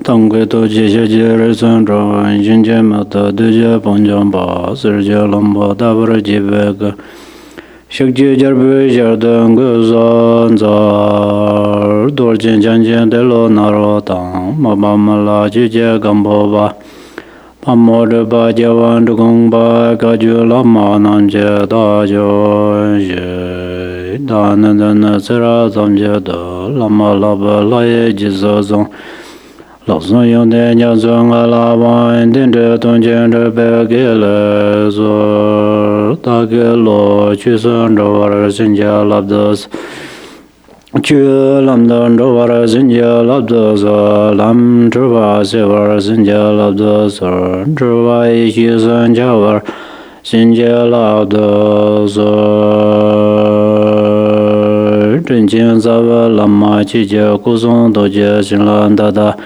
Tangwe to jisha jere san rawa jinje mata duje panjamba sirje lamba dabra jibega shakje jarbe jardang zan zar dorjen janjen de lo naro tang mabamala jije gambo ba pamode ba jawan dugong ba gaju lama nanje da jo je da na na sera zamje da lama laba laye jizazong老孙用的娘孙阿拉王，顶着东京的白给了做，大给罗去生着我的新家拉的，去南东着我的新家拉的，南着我西我新家拉的，着我一起生家我新家拉的，真经在我拉玛去接古松都接新兰达达。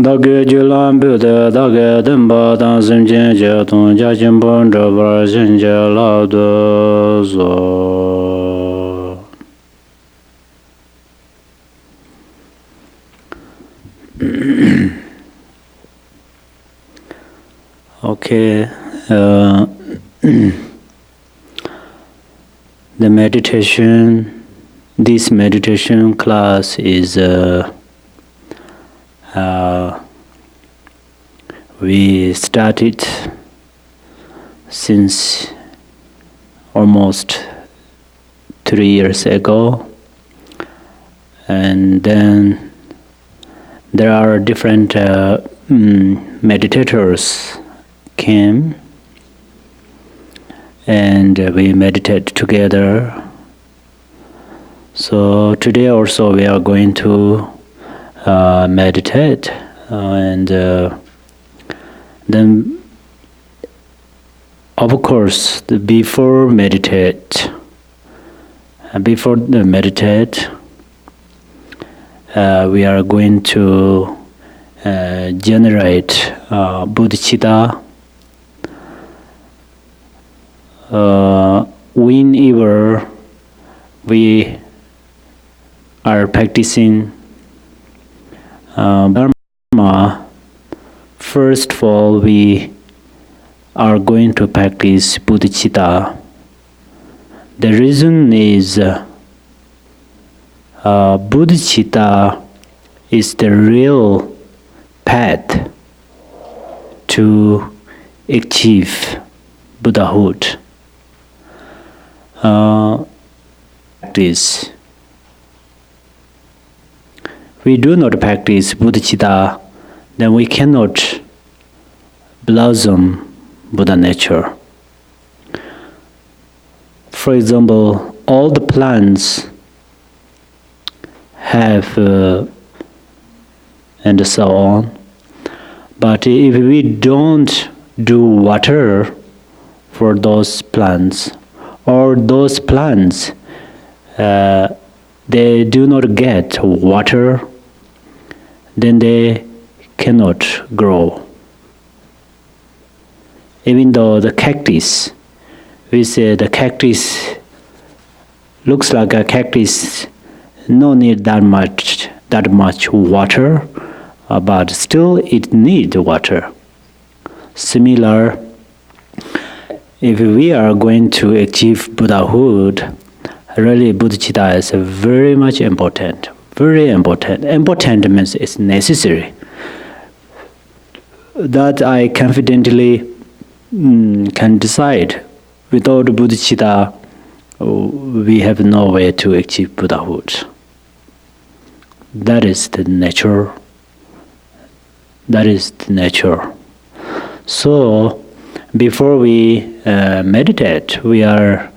大概就蓝不的，大概等把当心间接通家亲朋这边新接老的说。Okay, the meditation, this meditation class is we started since almost 3 years ago, and then there are different meditators came and we meditate together. So today also we are going to meditate, and then of course before the meditate we are going to generate bodhicitta. Whenever we are practicing Dharma, first of all, we are going to practice bodhicitta. The reason is bodhicitta is the real path to achieve Buddhahood. Practice. We do not practice bodhicitta, then we cannot blossom Buddha nature. For example, all the plants have and so on, but if we don't do water for those plants, or those plants they do not get water, then they cannot grow. Even though the cactus, we say the cactus looks like a cactus, no need that much water, but still it needs water. Similar, if we are going to achieve Buddhahood, really bodhicitta is very much important. Very important. Important means it's necessary. That I confidently can decide. Without bodhicitta, we have no way to achieve Buddhahood. That is the nature. That is the nature. So, before we meditate, we are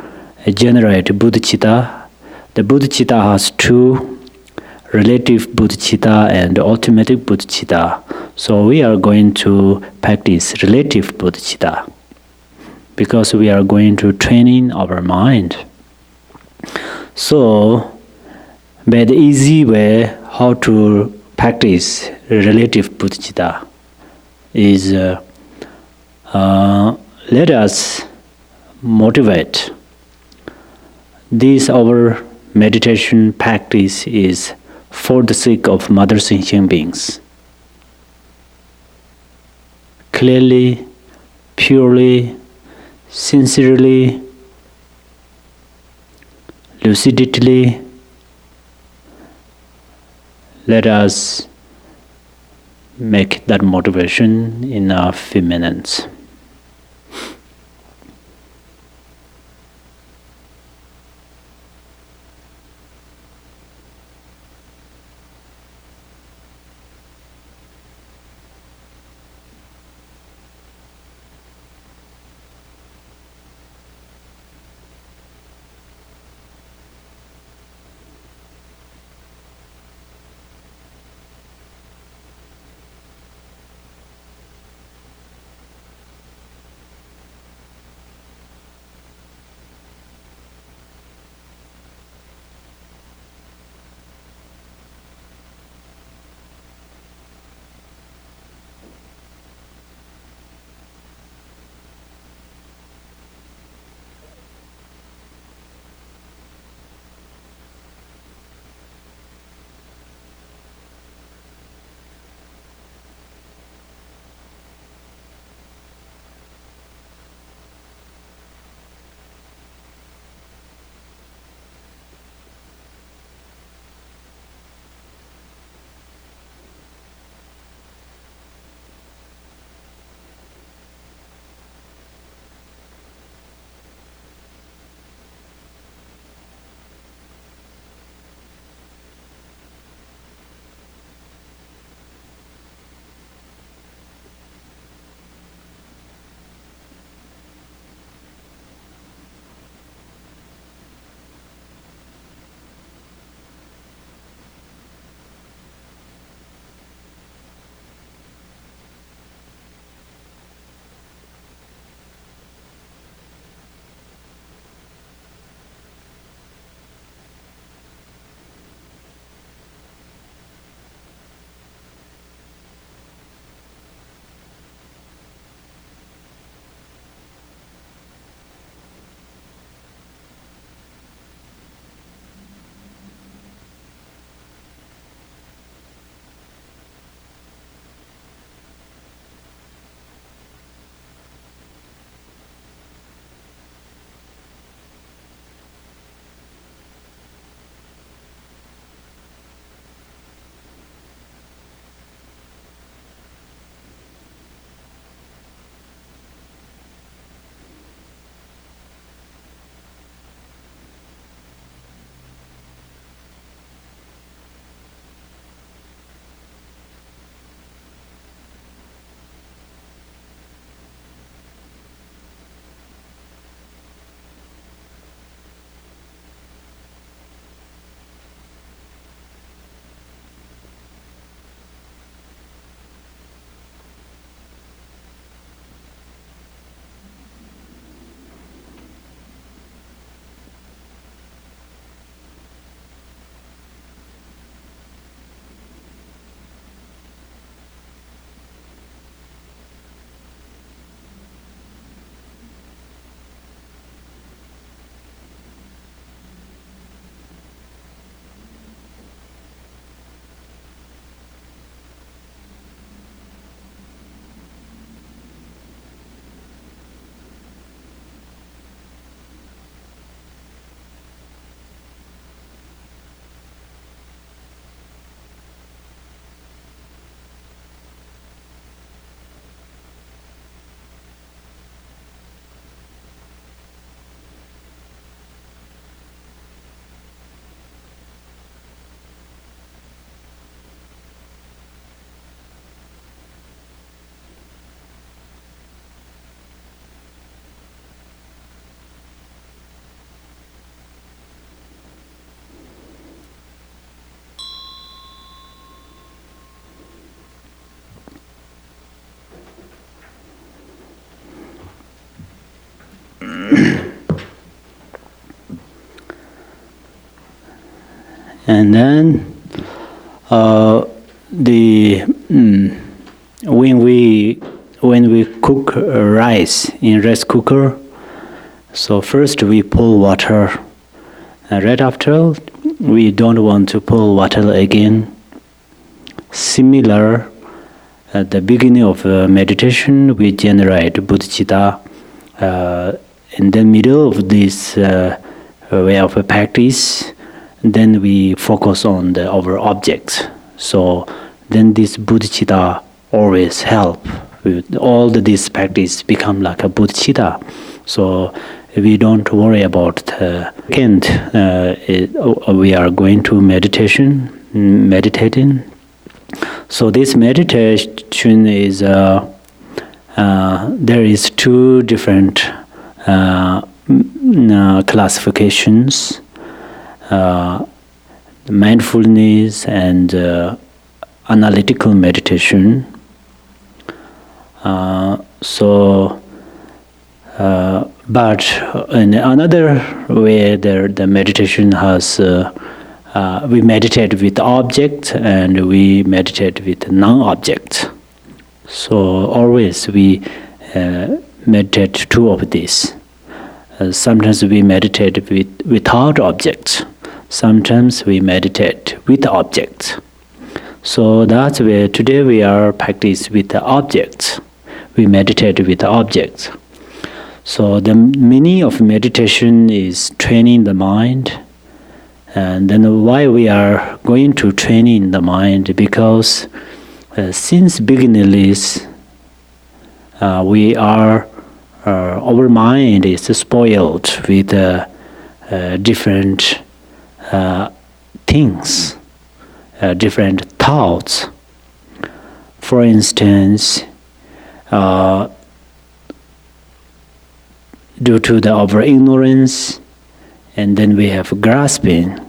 generate bodhicitta. The bodhicitta has two: relative bodhicitta and ultimate bodhicitta. So we are going to practice relative bodhicitta because we are going to training our mind. So, by the easy way how to practice relative bodhicitta is let us motivate. This our meditation practice is for the sake of Mother Sentient beings. Clearly, purely, sincerely, lucidly, let us make that motivation in a few minutes. And then the when we cook rice in rice cooker, so first we pour water, and right after we don't want to pull water again. Similar, at the beginning of meditation, we generate bodhicitta. In the middle of this way of practice, then we focus on our objects. So then this bodhicitta always help. With all this practice become like a bodhicitta. So we don't worry about second. We are going to meditating. So this meditation is there is two different classifications: mindfulness and analytical meditation. But in another way, the meditation has we meditate with object and we meditate with non-object. So always we meditate two of these. Sometimes we meditate without objects. Sometimes we meditate with objects. So that's where today we are practice with the objects. We meditate with the objects. So the meaning of meditation is training the mind. And then why we are going to training the mind? Because since beginningless, we are our mind is spoiled with different things, different thoughts. For instance, due to our ignorance, and then we have grasping,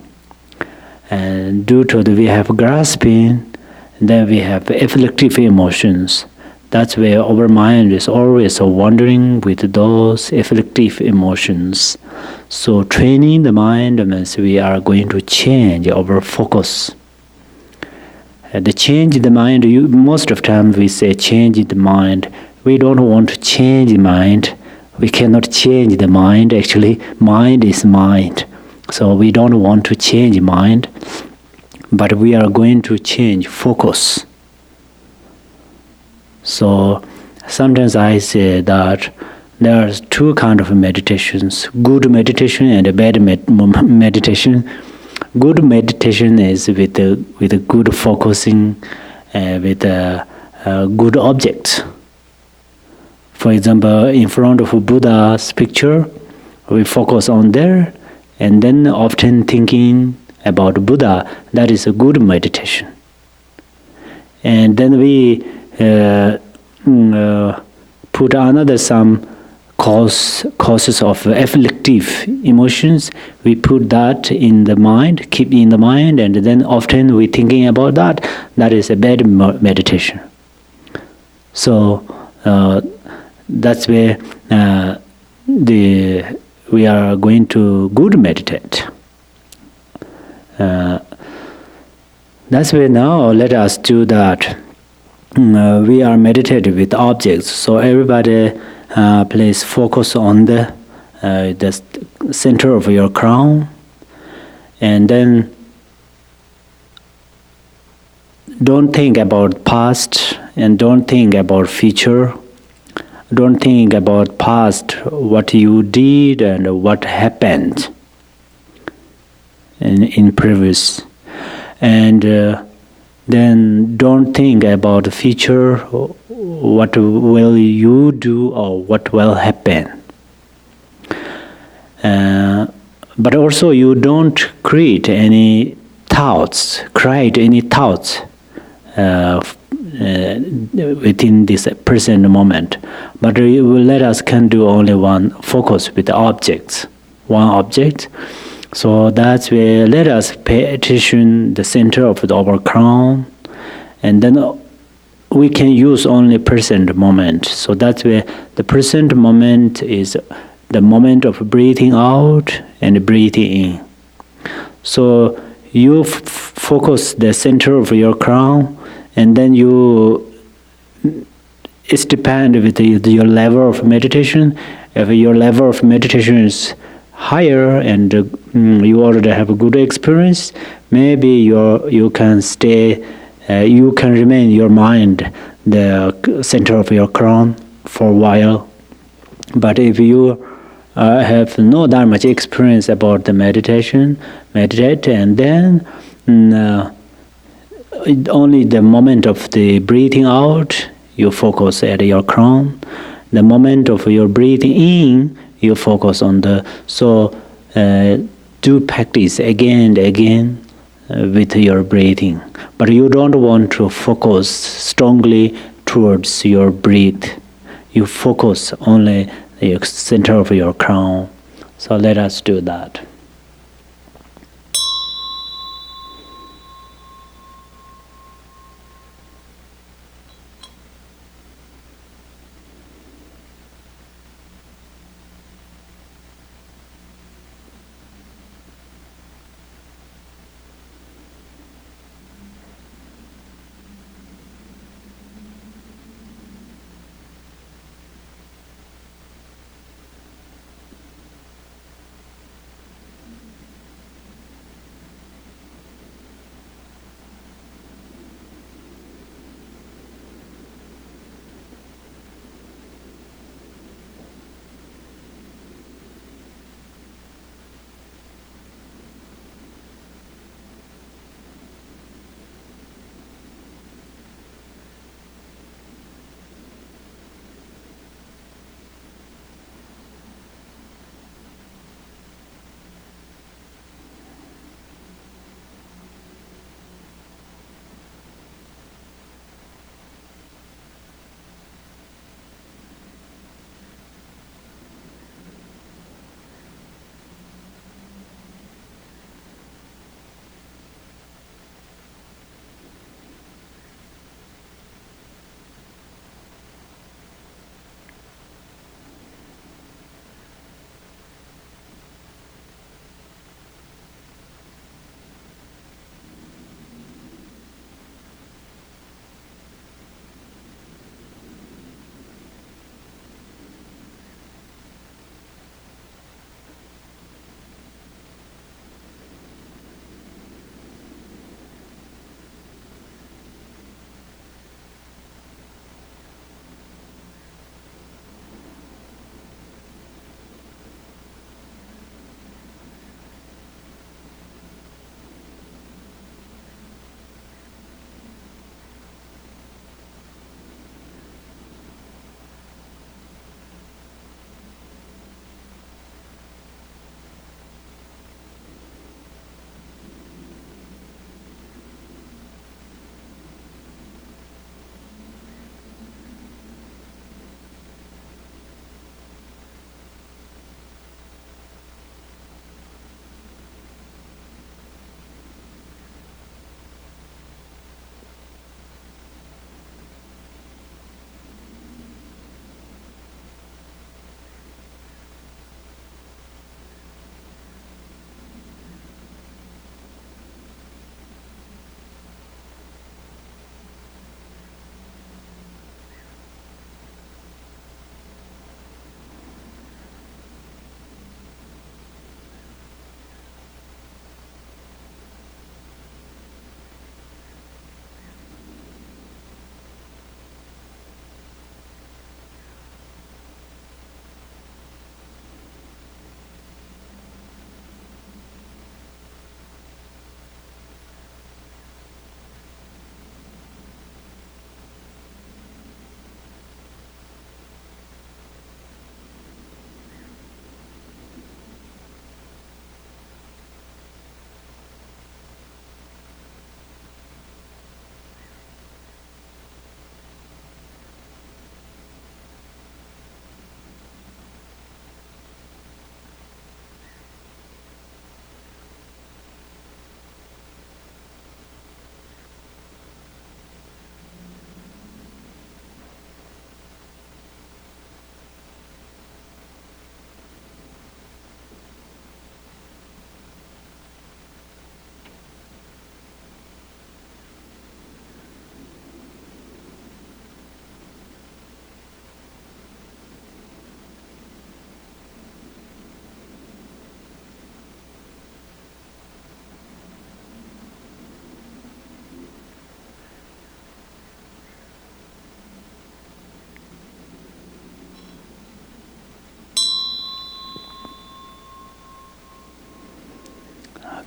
and due to we have grasping, then we have afflictive emotions. That's where our mind is always wandering with those afflictive emotions. So training the mind means we are going to change our focus. The change the mind, most of the time we say change the mind. We don't want to change the mind. We cannot change the mind. Actually, mind is mind. So we don't want to change mind, but we are going to change focus. So sometimes I say that there are two kinds of meditations: good meditation and bad meditation. Good meditation is with a good focusing, with a good object. For example, in front of Buddha's picture, we focus on there, and then often thinking about Buddha. That is a good meditation. And then we put another some causes of afflictive emotions. We put that in the mind, keep in the mind, and then often we thinking about that. That is a bad meditation. So that's where we are going to good meditate. That's where now let us do that. We are meditating with objects. So everybody please focus on the center of your crown, and then don't think about past and don't think about future. Don't think about past, what you did and what happened in previous. And then don't think about the future, what will you do or what will happen. But also you don't create any thoughts within this present moment. But let us can do only one focus with the objects, one object. So that's where let us pay attention the center of our crown, and then we can use only present moment. So that's where the present moment is the moment of breathing out and breathing in. So you focus the center of your crown, and then it's depend with your level of meditation. If your level of meditation is higher and you already have a good experience, maybe you can stay, you can remain your mind the center of your crown for a while. But if you have not that much experience about the meditate, and then only the moment of the breathing out, you focus at your crown. The moment of your breathing in, you focus on the. So do practice again and again with your breathing. But you don't want to focus strongly towards your breath. You focus only the center of your crown. So let us do that.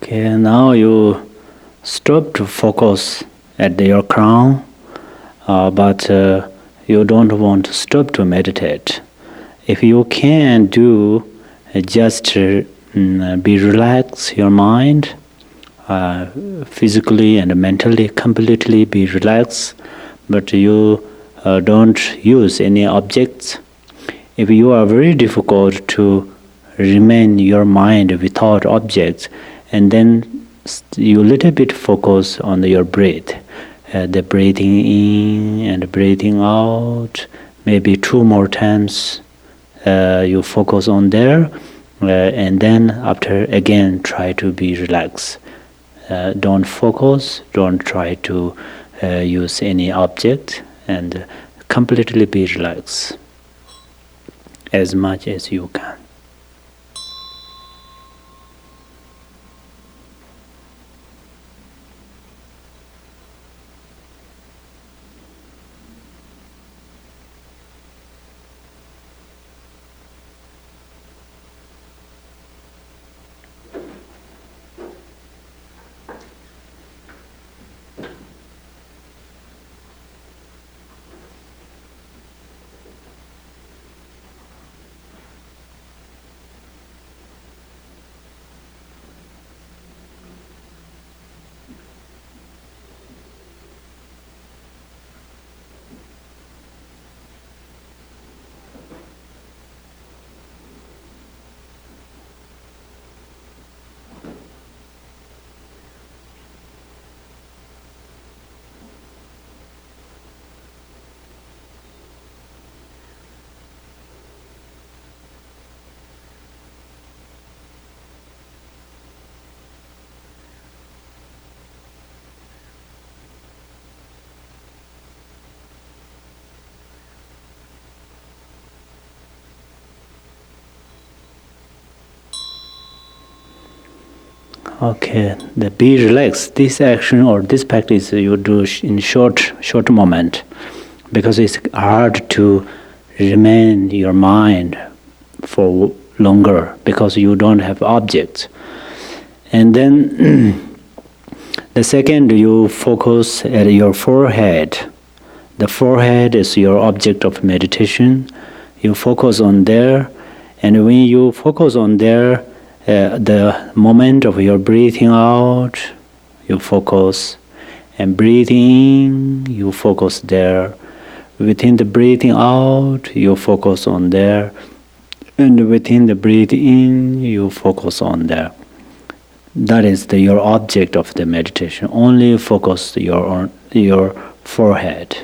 Okay, now you stop to focus at your crown, but you don't want to stop to meditate. If you can do, just be relaxed your mind, physically and mentally completely be relaxed, but you don't use any objects. If you are very difficult to remain your mind without objects, and then you little bit focus on your breath, the breathing in and breathing out, maybe 2 more times. You focus on there, and then after again try to be relaxed. Don't focus, don't try to use any object, and completely be relaxed as much as you can. Okay, the be relaxed. This action or this practice you do in short moment, because it's hard to remain your mind for longer because you don't have objects. And then the second, you focus at your forehead. The forehead is your object of meditation. You focus on there, and when you focus on there, the moment of your breathing out, you focus, and breathing in, you focus there. Within the breathing out, you focus on there, and within the breathing in, you focus on there. That is your object of the meditation. Only focus your forehead.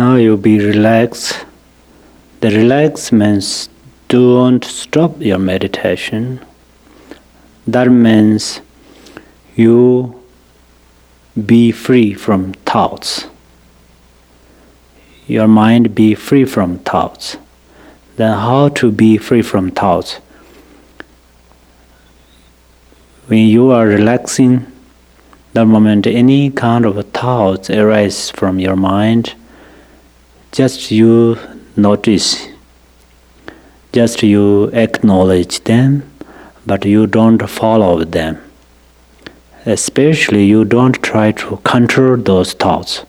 Now you be relaxed. The relax means don't stop your meditation. That means you be free from thoughts. Your mind be free from thoughts. Then how to be free from thoughts? When you are relaxing, the moment any kind of thoughts arise from your mind, just you notice, just you acknowledge them, but you don't follow them. Especially you don't try to control those thoughts.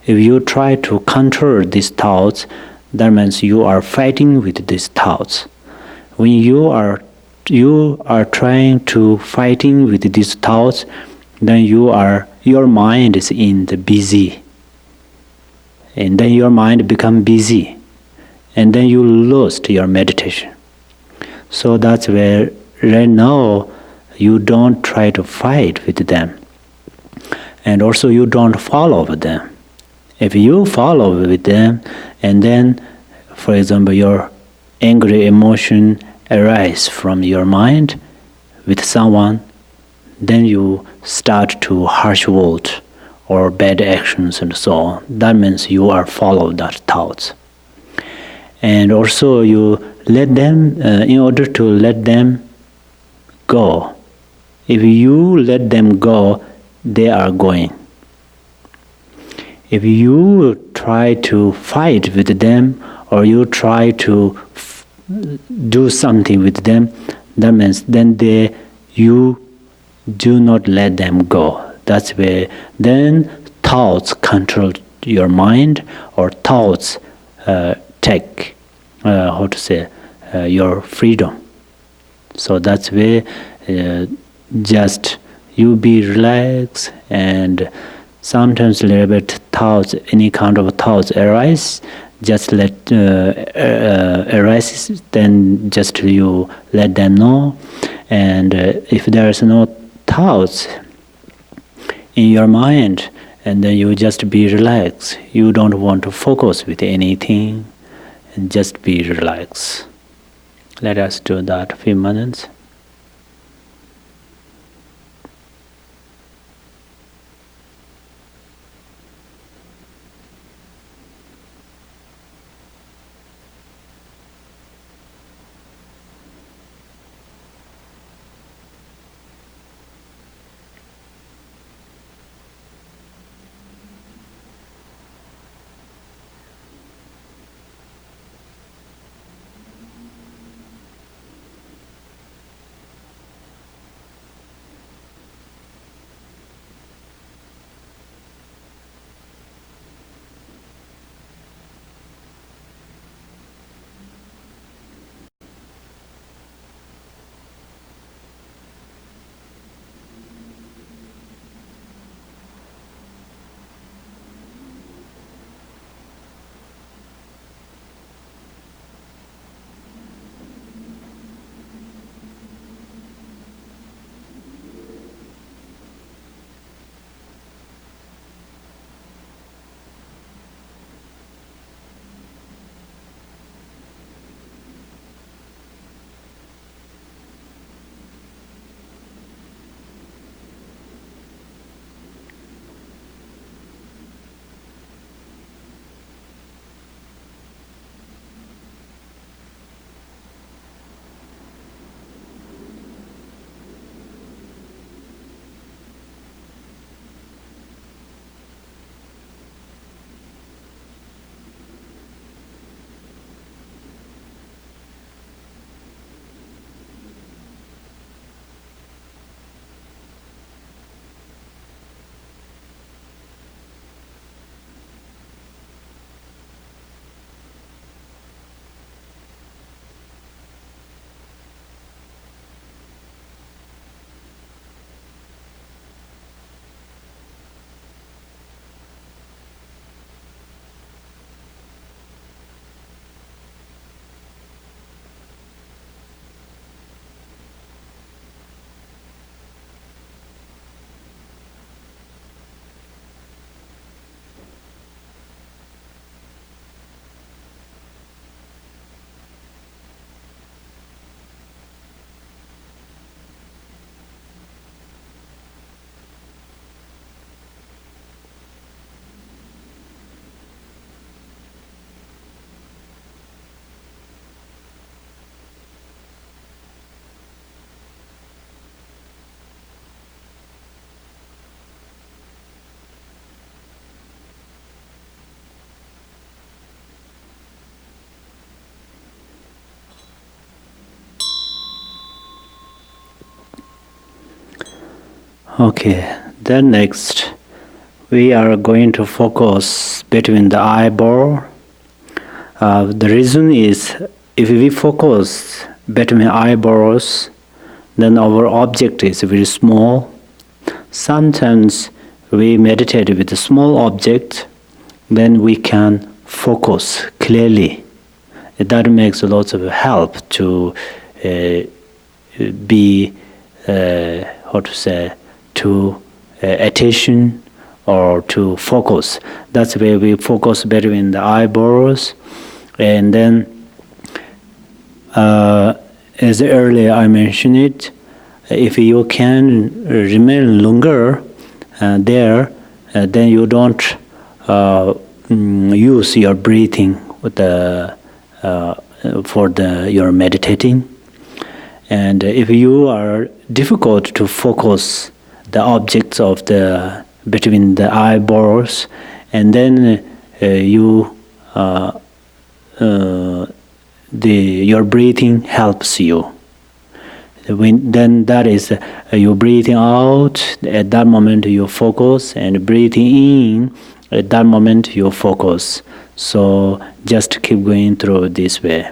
If you try to control these thoughts, that means you are fighting with these thoughts. When you are trying to fighting with these thoughts, then your mind is in the busy, and then your mind become busy, and then you lost your meditation. So that's where right now you don't try to fight with them, and also you don't follow them. If you follow with them, and then, for example, your angry emotion arise from your mind with someone, then you start to harsh word or bad actions and so on. That means you are follow that thoughts. And also you let them, in order to let them go. If you let them go, they are going. If you try to fight with them, or you try to do something with them, that means then you do not let them go. That's where then thoughts control your mind, or thoughts take your freedom. So that's where just you be relaxed, and sometimes a little bit thoughts, any kind of thoughts arise, just let arises, then just you let them know. And if there is no thoughts in your mind, and then you just be relaxed. You don't want to focus with anything, and just be relaxed. Let us do that a few minutes. Okay, then next we are going to focus between the eyeball. The reason is if we focus between eyeballs, then our object is very small. Sometimes we meditate with a small object, then we can focus clearly. That makes a lot of help to be to attention or to focus. That's where we focus between the eyeballs, and then as earlier I mentioned it, if you can remain longer there, then you don't use your breathing with your meditating. And if you are difficult to focus the objects of between the eyeballs, and then your breathing helps you. Then that is you breathing out at that moment you focus, and breathing in at that moment you focus. So just keep going through this way.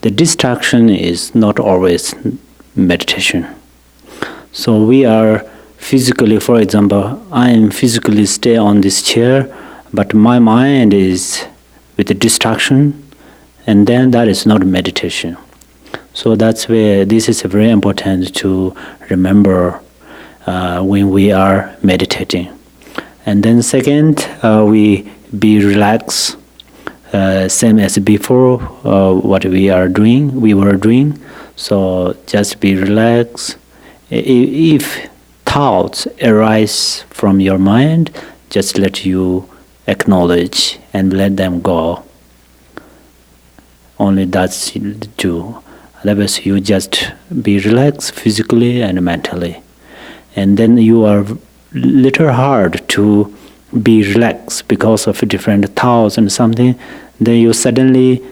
The distraction is not always meditation. So we are physically, for example, I am physically stay on this chair, but my mind is with the distraction, and then that is not meditation. So that's where this is very important to remember when we are meditating. And then second, we be relaxed, same as before. What we were doing. So just be relaxed. If thoughts arise from your mind, just let you acknowledge and let them go. Only that's do. Otherwise, you just be relaxed physically and mentally, and then you are little hard to be relaxed because of different thoughts and something. Then you suddenly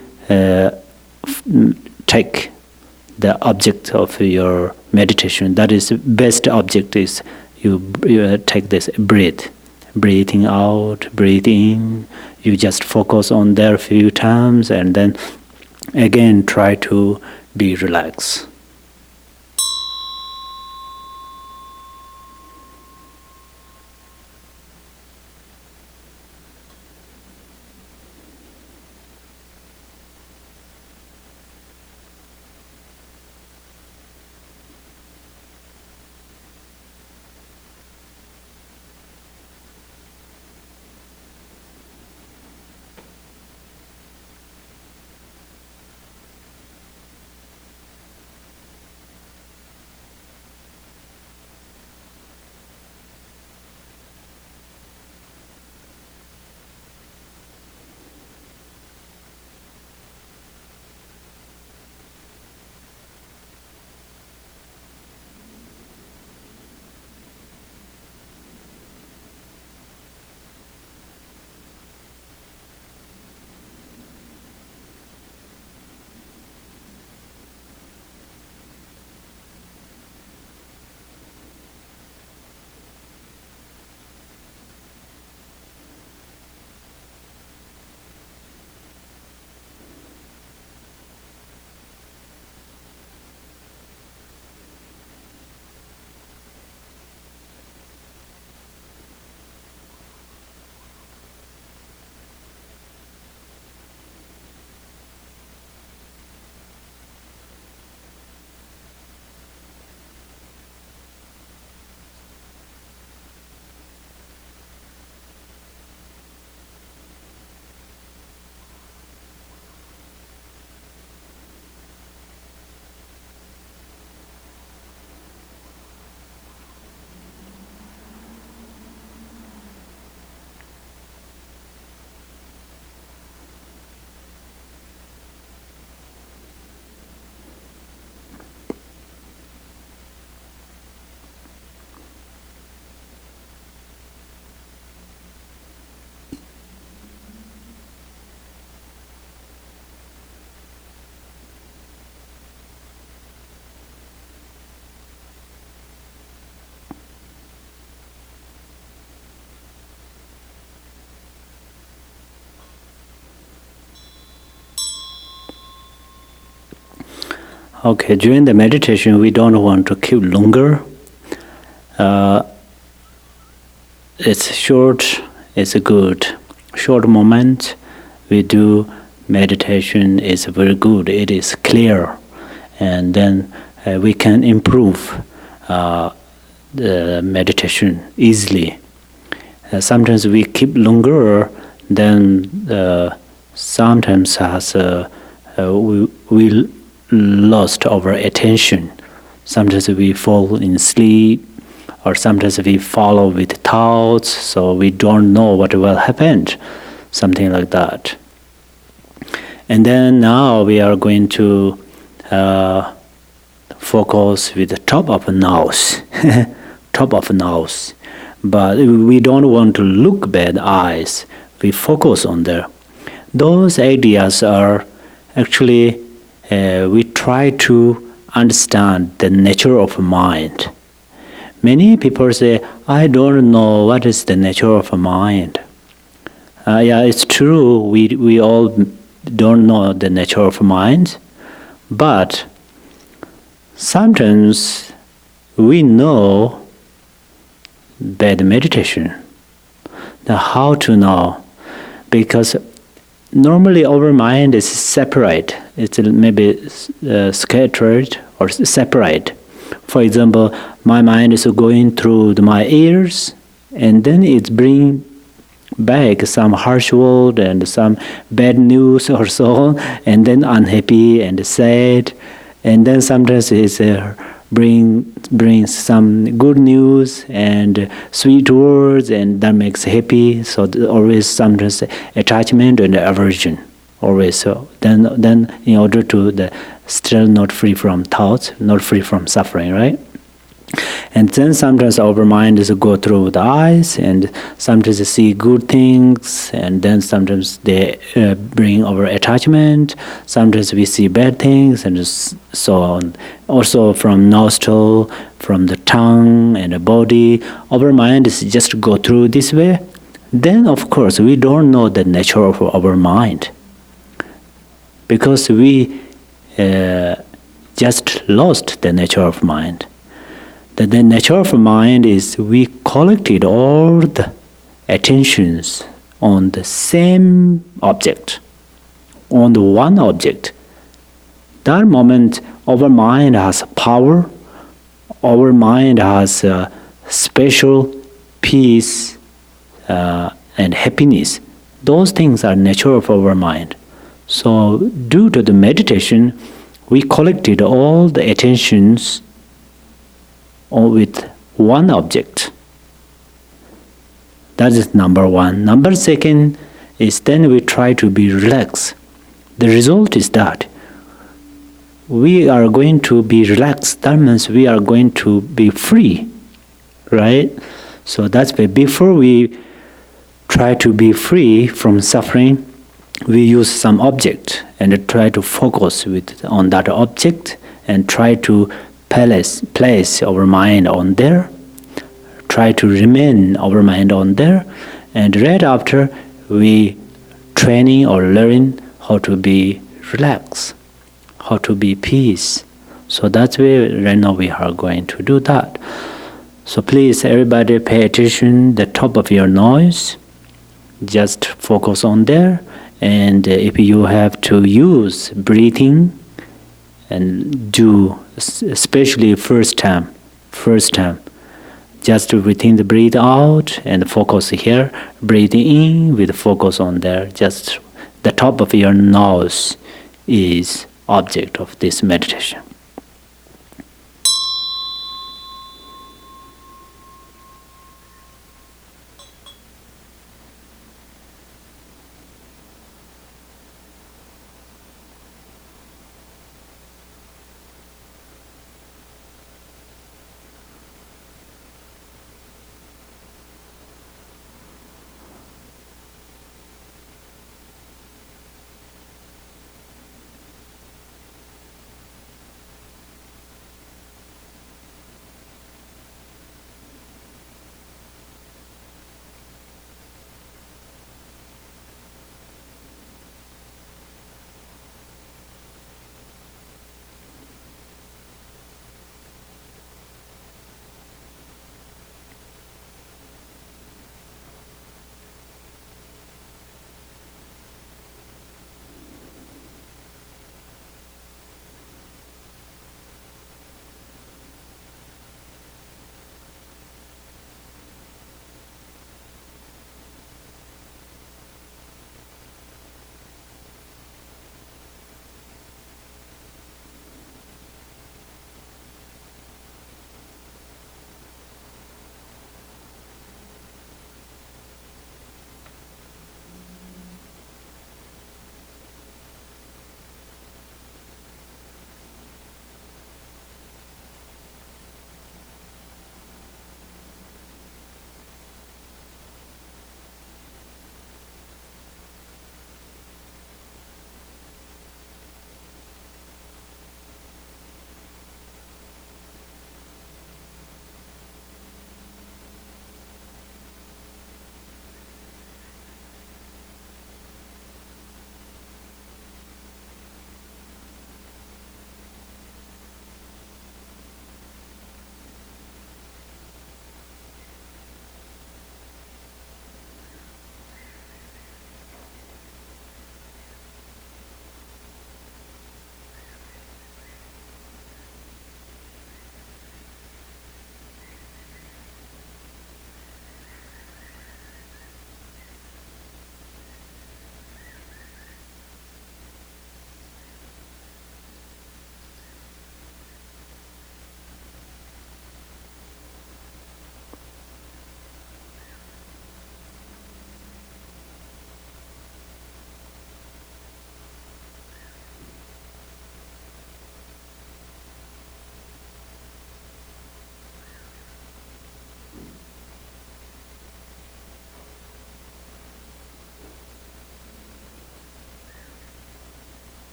take the object of your meditation. That is best object is you take this breathing out, breathing. You just focus on there a few times and then again try to be relaxed. Okay, during the meditation, we don't want to keep longer. It's short, it's a good. Short moment, we do meditation is very good. It is clear. And then we can improve the meditation easily. Sometimes we keep longer, then sometimes we lost our attention. Sometimes we fall in sleep, or sometimes we follow with thoughts, so we don't know what will happen, something like that. And then now we are going to focus with the top of the nose, top of the nose. But we don't want to look bad eyes. We focus on there. Those ideas are actually, we try to understand the nature of mind. Many people say, I don't know what is the nature of a mind. Yeah, it's true. We all don't know the nature of mind. But sometimes we know bad meditation. Now, how to know? Because normally our mind is separate. It's maybe scattered or separate. For example, my mind is going through my ears and then it bring back some harsh word and some bad news or so, and then unhappy and sad, and then sometimes it's brings some good news and sweet words, and that makes happy. So always sometimes attachment and aversion always. So then in order to the still not free from thoughts, not free from suffering, right? And then sometimes our mind is go through the eyes, and sometimes they see good things, and then sometimes they bring our attachment. Sometimes we see bad things, and so on. Also from nostril, from the tongue and the body, our mind is just go through this way. Then of course we don't know the nature of our mind, because we just lost the nature of mind. The nature of mind is we collected all the attentions on the same object, on the one object. That moment, our mind has power, our mind has special peace and happiness. Those things are nature of our mind. So due to the meditation, we collected all the attentions with one object. That is number one. Number second is then we try to be relaxed. The result is that we are going to be relaxed. That means we are going to be free, right? So that's why before we try to be free from suffering, we use some object and try to focus on that object and try to place our mind on there, try to remain our mind on there, and right after we training or learn how to be relaxed, how to be peace. So that's why right now we are going to do that. So please everybody pay attention the top of your nose, just focus on there, and if you have to use breathing and do, especially first time, just within the breathe out and focus here, breathe in with focus on there. Just the top of your nose is object of this meditation.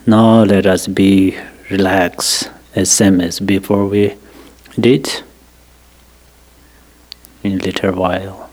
Now let us be relaxed as same as before we did in a little while.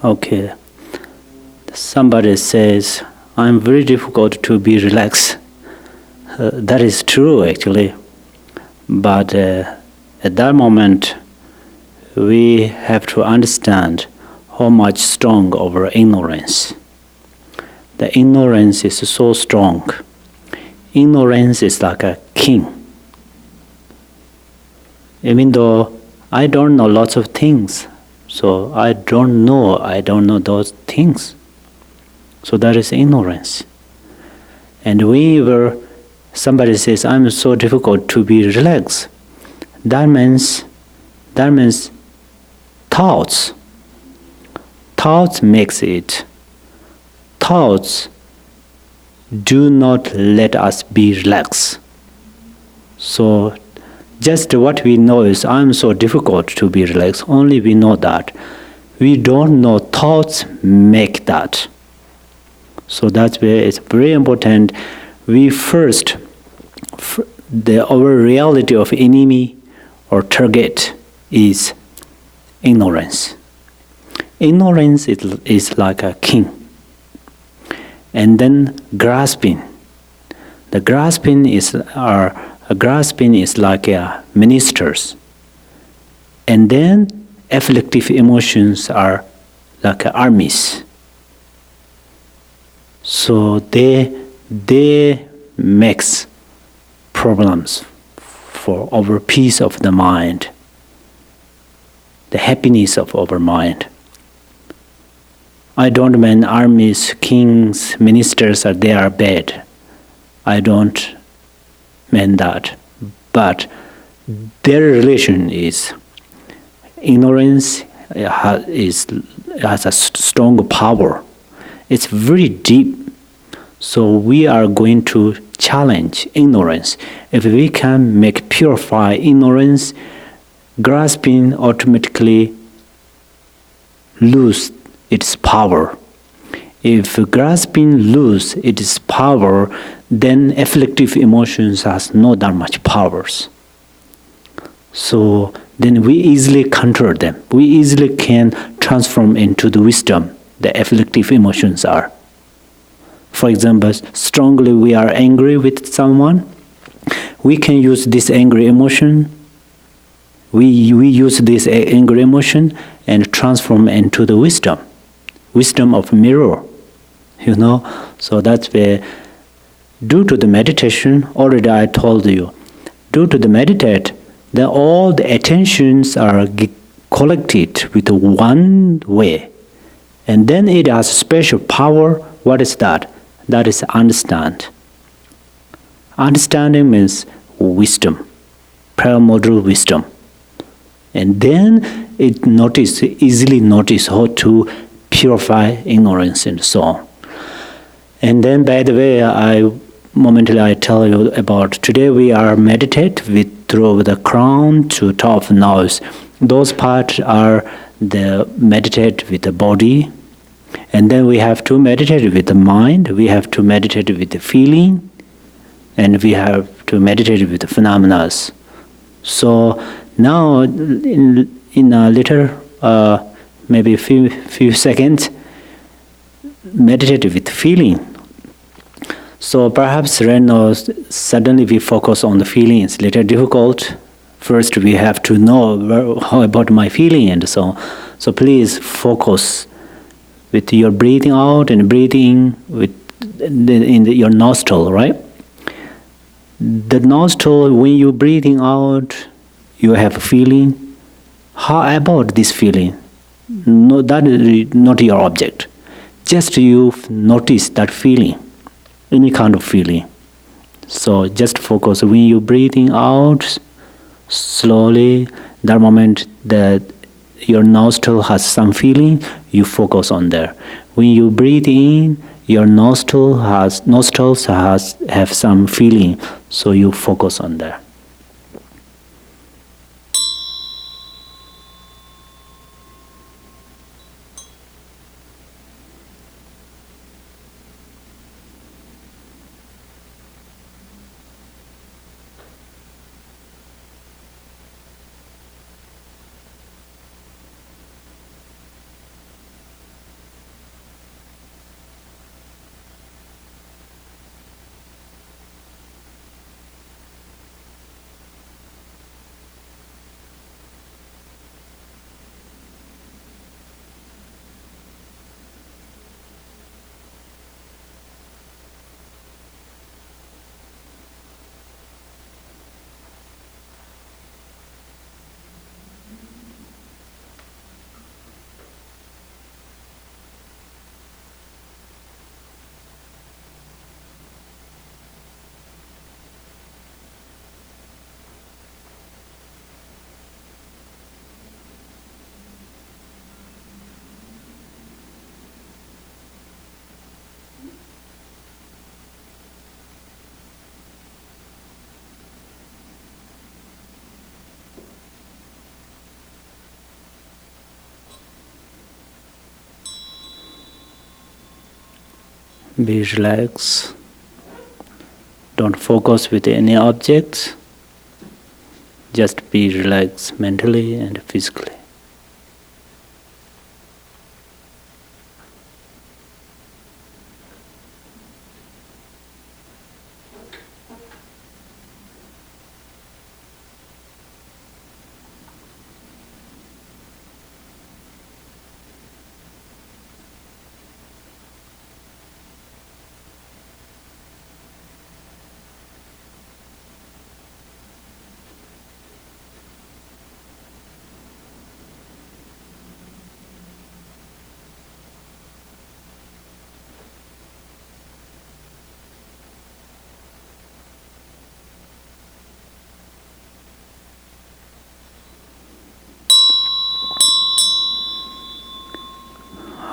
Okay. Somebody says, I'm very difficult to be relaxed. That is true, actually. But at that moment, we have to understand how much strong our ignorance. The ignorance is so strong. Ignorance is like a king. Even though I don't know lots of things, so I don't know those things. So that is ignorance. And somebody says, I'm so difficult to be relaxed. That means thoughts. Thoughts makes it. Thoughts do not let us be relaxed. So just what we know is, I'm so difficult to be relaxed. Only we know that. We don't know thoughts make that. So that's where it's very important. We first, our reality of enemy or target is ignorance. Ignorance is like a king. And then grasping. The grasping is like ministers. And then afflictive emotions are like armies. So they makes problems for our peace of the mind, the happiness of our mind. I don't mean armies, kings, ministers they are bad. I don't mean that. But their relation is ignorance has a strong power. It's very deep. So we are going to challenge ignorance. If we can purify ignorance, grasping automatically lose its power. If grasping lose its power, then afflictive emotions has not that much powers. So then we easily counter them. We easily can transform into the wisdom the afflictive emotions are. For example, strongly we are angry with someone. We can use this angry emotion. We use this angry emotion and transform into the wisdom of mirror. So that's where, due to the meditation, already I told you, due to the meditate, then all the attentions are collected with one way. And then it has special power. What is that? That is understand. Understanding means wisdom, primordial wisdom. And then it easily notice how to purify ignorance and so on. And then, by the way, I tell you about today we are meditate through the crown to top of nose. Those parts are the meditate with the body, and then we have to meditate with the mind. We have to meditate with the feeling, and we have to meditate with the phenomena. So now, in a little, maybe few seconds, meditate with feeling. So perhaps right now, suddenly we focus on the feeling. It's a little difficult. First, we have to know how about my feeling and so on. So please focus with your breathing out and breathing with your nostril, right? The nostril, when you're breathing out, you have a feeling. How about this feeling? No, that is not your object. Just you notice that feeling, any kind of feeling. So just focus. When you're breathing out slowly, that moment that your nostril has some feeling, you focus on there. When you breathe in, your nostrils have some feeling, so you focus on there. Be relaxed. Don't focus with any objects. Just be relaxed mentally and physically.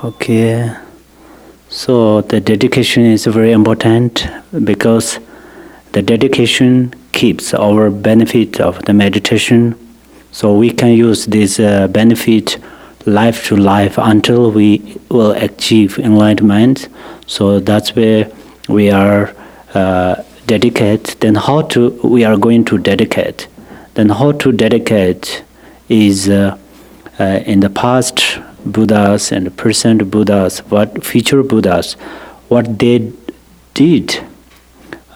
Okay, so the dedication is very important because the dedication keeps our benefit of the meditation. So we can use this benefit life to life until we will achieve enlightenment. So that's where we are dedicate. Then we are going to dedicate. Then how to dedicate is in the past Buddhas and present Buddhas, what future Buddhas, what they did,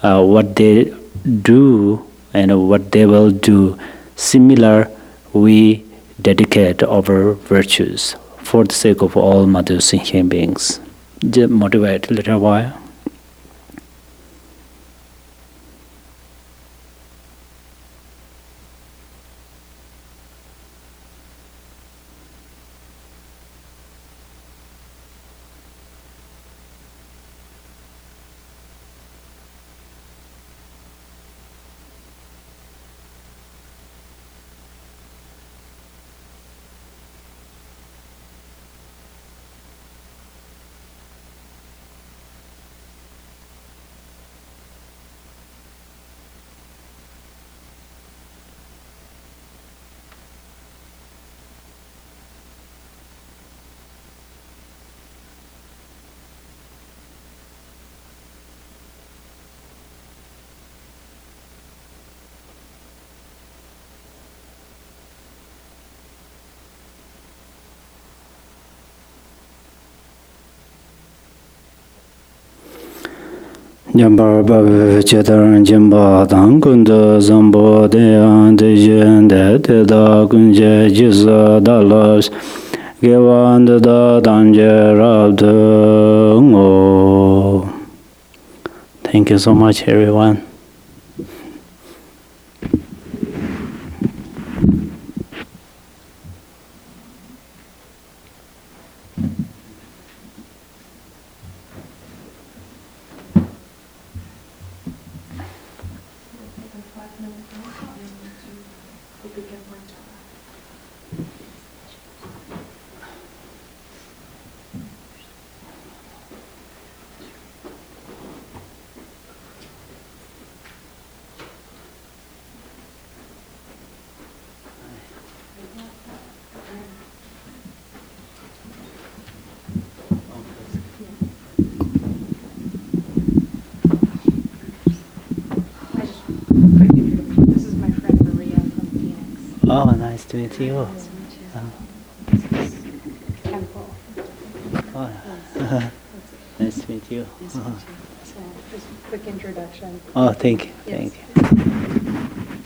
what they do, and what they will do. Similar, we dedicate our virtues for the sake of all Mother Sentient beings. Just motivate a little while. Jambar Babu Chetar Jimba Dankunda Zambo Deyan Dejen De Da Kunje Jisa Dalas Gewan Da Danje Rabdo. Thank you so much, everyone. This is my friend Maria from Phoenix. Oh, nice to meet you. This is Khenpo. Oh, nice to meet you. So, just a quick introduction. Oh, thank you. Yes. Thank you.